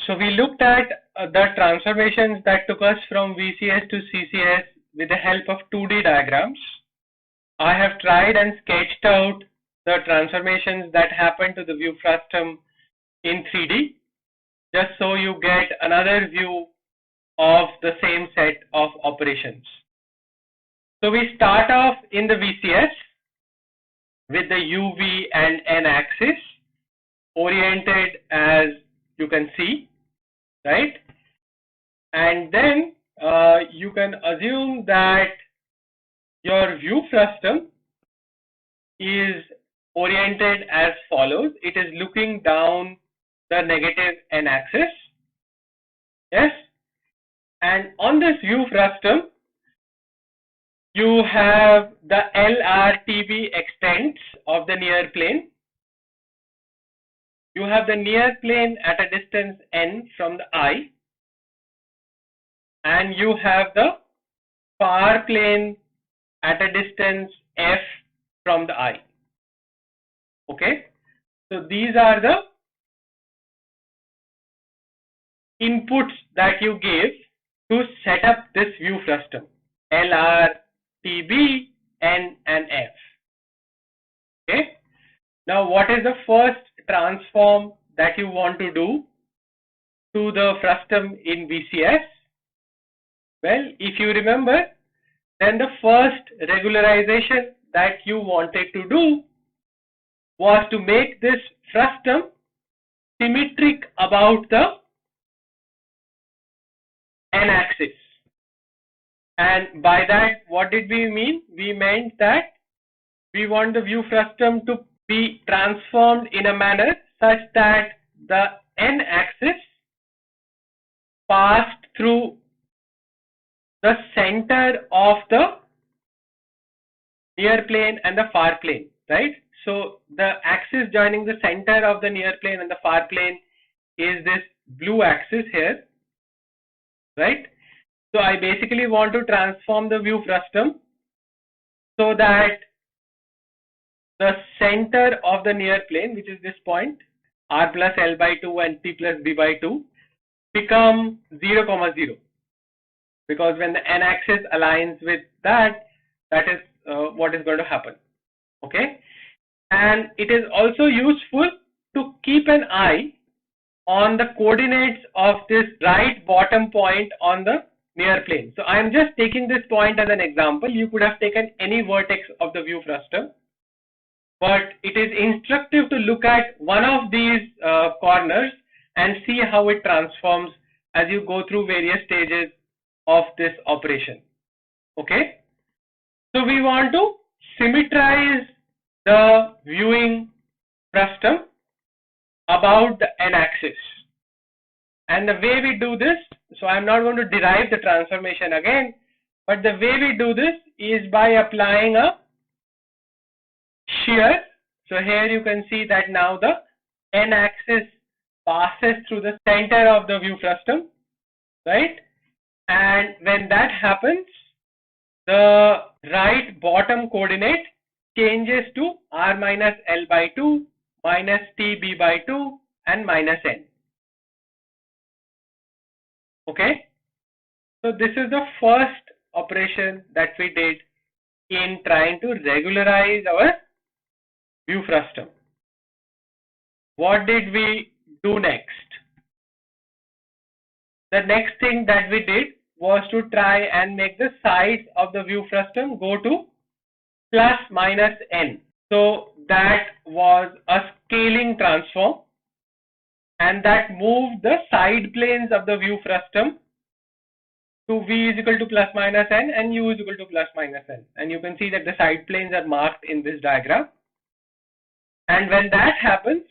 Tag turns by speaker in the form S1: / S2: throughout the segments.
S1: So we looked at the transformations that took us from VCS to CCS with the help of 2D diagrams. I have tried and sketched out the transformations that happen to the view frustum in 3D, just so you get another view of the same set of operations. So we start off in the VCS with the UV and N axis oriented as you can see, right? And then you can assume that your view frustum is oriented as follows. It is looking down the negative N axis, yes? And on this view frustum, you have the LRTB extents of the near plane. You have the near plane at a distance N from the eye, and you have the far plane at a distance F from the eye. Okay, so these are the inputs that you gave to set up this view frustum, LR, TB, N and F. Okay, now what is the first transform that you want to do to the frustum in VCS? Well, if you remember, then the first regularization that you wanted to do was to make this frustum symmetric about the N axis. And by that, what did we mean? We meant that we want the view frustum to be transformed in a manner such that the N axis passed through the center of the near plane and the far plane, right? So the axis joining the center of the near plane and the far plane is this blue axis here, right? So I basically want to transform the view frustum so that the center of the near plane, which is this point, r plus l by 2 and t plus b by 2, become 0, 0. Because when the N axis aligns with that, that is what is going to happen. Okay, and it is also useful to keep an eye on the coordinates of this right bottom point on the near plane. So I am just taking this point as an example. You could have taken any vertex of the view frustum, but it is instructive to look at one of these corners and see how it transforms as you go through various stages of this operation. Okay, so we want to symmetrize the viewing frustum about the N axis, and the way we do this, so I am not going to derive the transformation again, but the way we do this is by applying a shear. So here you can see that now the N axis passes through the center of the view frustum, right? And when that happens, the right bottom coordinate changes to r minus l by 2 minus t b by 2 and minus n. Okay, so this is the first operation that we did in trying to regularize our view frustum. What did we do next? The next thing that we did was to try and make the sides of the view frustum go to plus minus n. So that was a scaling transform, and that moved the side planes of the view frustum to v is equal to plus minus n and u is equal to plus minus n. And you can see that the side planes are marked in this diagram. And when that happens,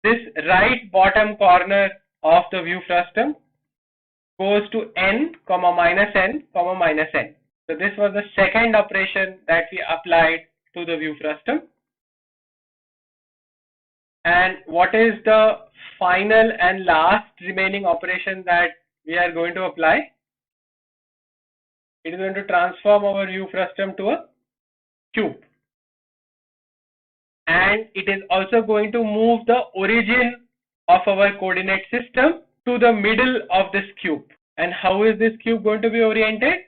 S1: this right bottom corner of the view frustum goes to n, minus n, minus n. So this was the second operation that we applied to the view frustum. And what is the final and last remaining operation that we are going to apply? It is going to transform our view frustum to a cube. And it is also going to move the origin of our coordinate system to the middle of this cube. And how is this cube going to be oriented?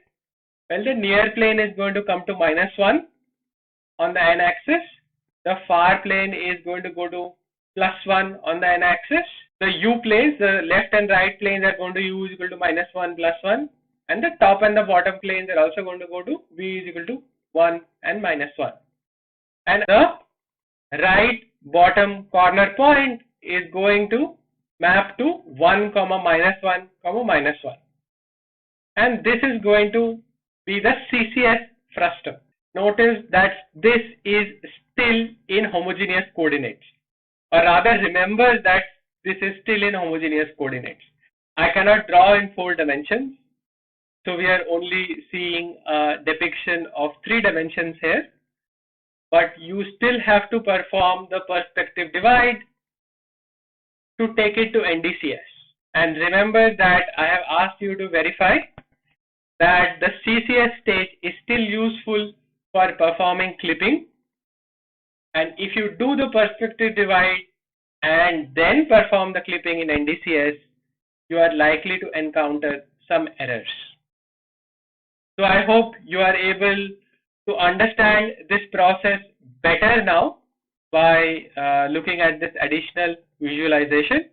S1: Well, the near plane is going to come to -1 on the n-axis. The far plane is going to go to +1 on the n-axis. The u planes, the left and right planes are going to u is equal to -1 +1, and the top and the bottom planes are also going to go to v is equal to 1 and -1. And the right bottom corner point is going to map to 1, -1, -1. And this is going to be the CCS frustum. Notice that this is still in homogeneous coordinates, or rather remember that this is still in homogeneous coordinates. I cannot draw in 4 dimensions, so we are only seeing a depiction of 3 dimensions here, but you still have to perform the perspective divide to take it to NDCS. And remember that I have asked you to verify that the CCS stage is still useful for performing clipping, and if you do the perspective divide and then perform the clipping in NDCS, you are likely to encounter some errors. So I hope you are able to understand this process better now by looking at this additional visualization,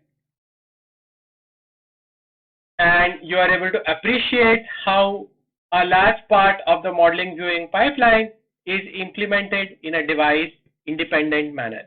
S1: and you are able to appreciate how a large part of the modeling viewing pipeline is implemented in a device independent manner.